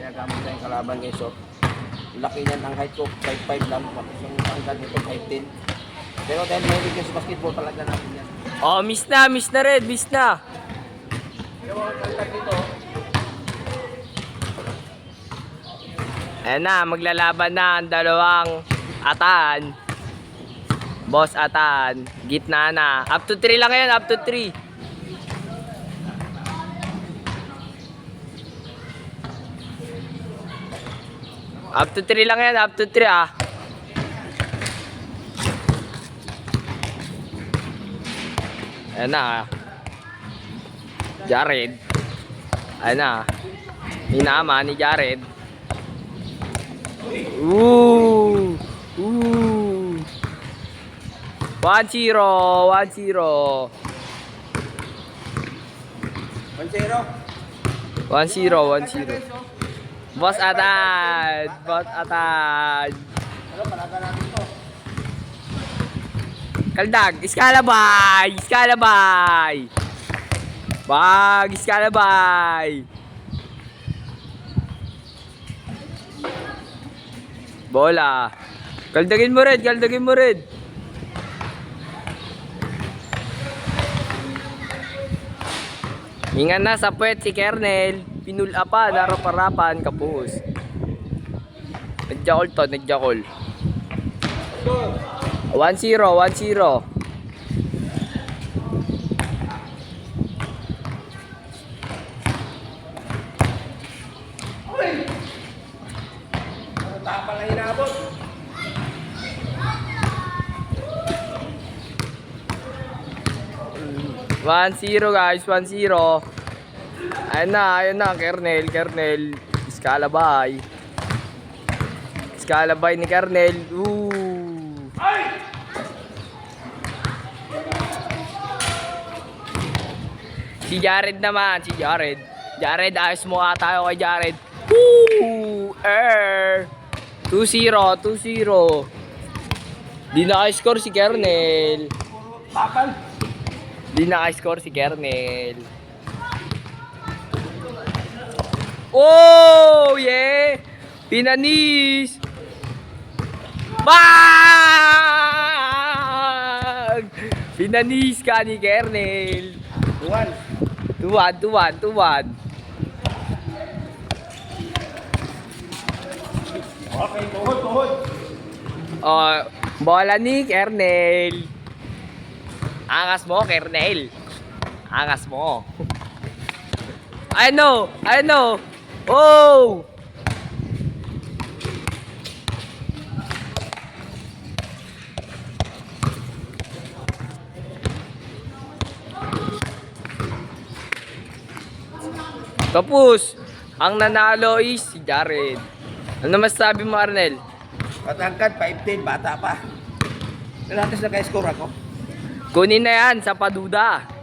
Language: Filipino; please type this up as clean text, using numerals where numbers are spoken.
Kaya gamit na yung kalaban guys. So, laki niyan ang height ko, 5'5 lang. Tapos yung tangkad nito, 5'10. Pero dahil mahilig yung sa basketball, talaga natin yan. Oh, miss na red, miss na. Yung mga tangkad nito, Ayan na, maglalaban na ang dalawang atan. Boss atan, gitna na. Up to 3 lang yan, up to 3. Up to 3 lang yan, up to 3 ah. Ayan na. Jared. Ayan na. Hinama ni Jared. Ooh. Ooh. 1-0. 1-0. 1-0. 1-0. Boss Atad. Boss Atad. Ano, palaga natin to. Kaldag. Iskalabay. Iskalabay. Bag. Iskalabay. Bola. Kaldagin mo red. Kaldagin mo red. Ingan na sa puwet si Kernel. Pinula pa. Naraparapan. Kapus. Nagjakol to. Nagjakol. 1-0. 1-0. Tapal na hinabot. Guys, 1-0. Ayun na, Kernel, Iskalabay. Iskalabay ni Kernel. Ooh. Si Jared naman, Jared, ayos mo nga tayo kay Jared. Woo! 2-0. Di naka-score si Kernel. Tapal. Di naka-score si Kernel. Oh, yeah! Pinanis! Bang! Pinanis ka ni Kernel. 2-1. Okay, tuhod. Oh, bola ni Kernel. Angas mo, Kernel. Angas mo. I know. Oh! Tapos, ang nanalo is si Jared. Ano masasabi mo, Arnel? Patangkad, 5'10, bata pa. Pero natin na kaya score ako. Kunin na yan sa paduda.